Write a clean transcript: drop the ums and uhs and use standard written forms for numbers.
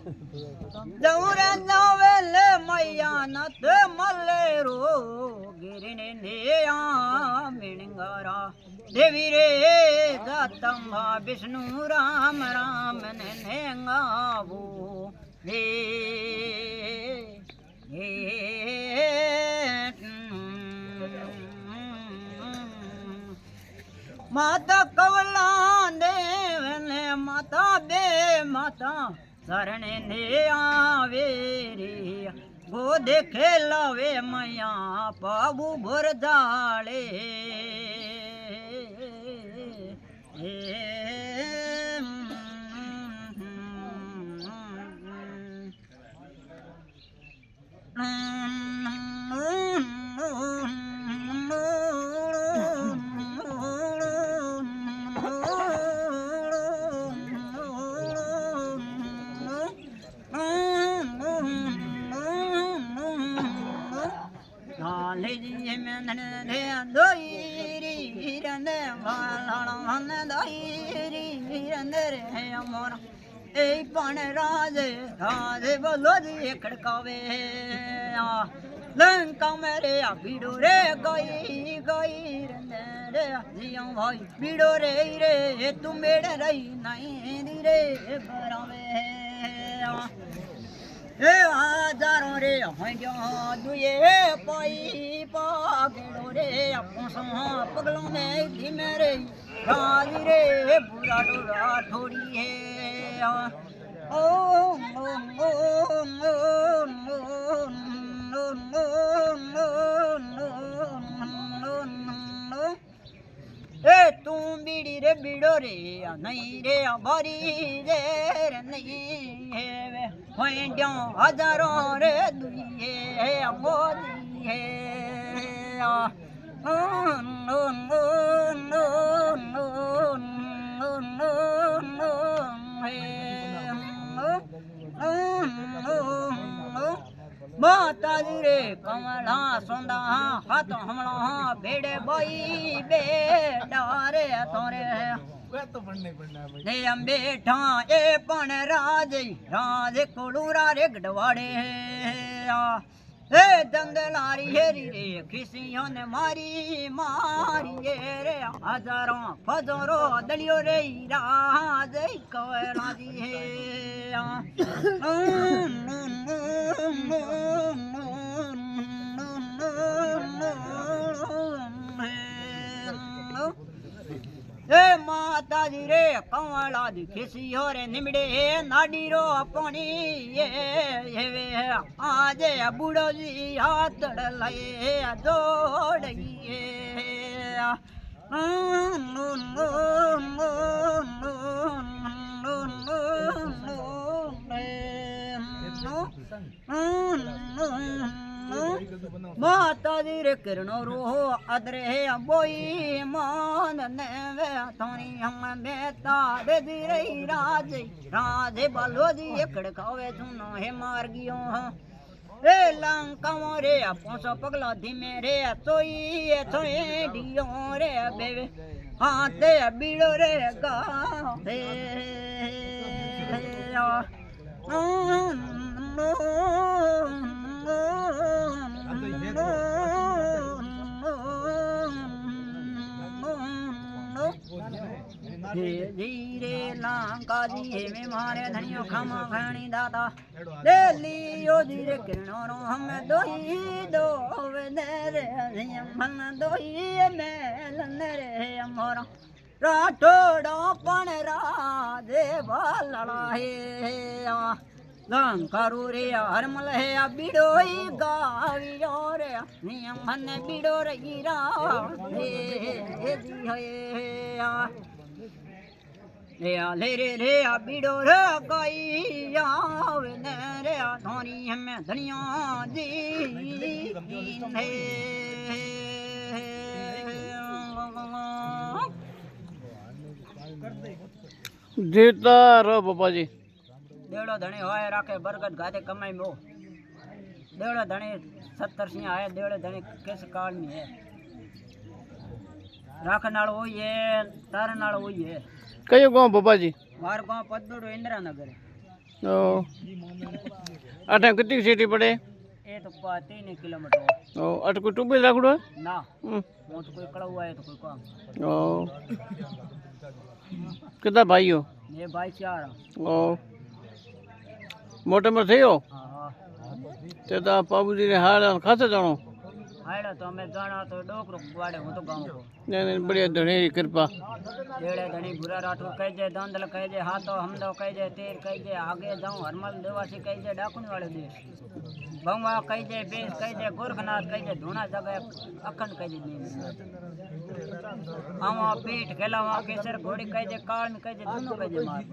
જઉરે નવેલે મૈયા નત મલે રો ગિરને નેયા મિણગરા દેવી રે દત્તંબા વિષ્ણુ રામ રામ ને નેંગાવો હે હે માતા કવલા દેવને માતા બે માતા શરણે ને આવે રે ગો દેખે લવે મૈયા પાબુ ભોર જાળે પણ રાજે રાજે બોલો જી ખડકાવે લંકા મેરે આ ભીડો રે ગઈ ગઈ રે જીઓ ભાઈ ભીડો રે રે તું મેળે રહી નહીં રે બરાવે હે હજારો રે હૈયા દુએ પાઈ પાગડો રે પોસો પગલો ને ધીમે રે રાજી રે પૂરા ડોરા થોડી હે ઓ એ તું બીડી રે બીડો રે નહીં રે ભરી રે નહીં હે હોય હજારો રે દુએ મોદી હે માતાજી રે કમલા સોંદા હાથ હમણાં ભેડે બાઈ બેડા રે તોરે એમ બેઠા એ પણ રાજે રાજે કોડુરા રે ગઢવાડે હે જંગલારી હેરી રે ખીસીઓ ને મારી મારી રે હજારો ફજરો દલિયો રે રાજે કવરાજી હે હે માતાજી રે કવળા દી ખીસીઓ રે નિમડે નાડી રો પાણી હેવે આજે બુડોજી હાથડ લઈ જોડઈએ માતાજી રે કિરણો રો અદરે બોઈ માન ને વે થોની હમ મેતા દે રે રાજે રાજે બલોજી ખડકાવે સુનો હે માર્ગિયો રે લંકા રે પોસો પગલા ધીમે રે તોઈ થોઈ ડિયો રે બેવે હાથે બીડો રે ગાવે ધીરે લંકાજી હેમે મારે ધણિયો ખામા ઘણી દાતા દેલીઓ ધીરે કિરણો રો હમે દોઈ દોવે ને રે મન દોઈ મેલ ને રે મોરો રાઠોડો પણ રાજે વાલડા હે લંકારુ રે હરમલ હે આ બીડો ગાવ્યો રે નિયમ મને બીડો રે ગીરા હે જી હે લે રે રે આ બીડો રે ગઈ આવે ને રે આ ધોની હમે ધણિયા જી હે જીતા રો બાપાજી દેવડો ધણી હોય રાખે બરકત ગાતે કમાઈ મો દેવડો ધણી 70 સિંહ આય દેવડો ધણી કેસ કાળ में है રાખનાળ હોય તારનાળ હોય કયો ગામ બાપાજી માર ગામ પદડો ઇન્દ્રાનગર ओ अठे कितनी सीटी पड़े ये तो 3 किलोमीटर ओ अट कोई टूबे रखड़ो है ना वो तो कोई कड़ा हुआ है तो कोई काम ओ कितना भाई हो ये भाई 4 ओ मोटे में थे हो हाँ ते ता बाबूजी ने हाल खासे जानो आड़ा तो हमें जाना तो डोकरो वाड़े हूँ तो गाँव को नहीं बढ़िया धनी की कृपा डेढ़े धनी बुरा राठौर कह जे दंदल कह जे हाथो हमदो कह जे तेर कह जे आगे जाऊं हरमल देवासी कह जे डाकुनी वाले देश भंवा कह जे बेस कह जे गोरखनाथ कह जे धूना जगह अखंड कह जे नीम आवा पीठ खेलावा केसर घोड़ी कह जे काल में कह जे दोनों कह जे मार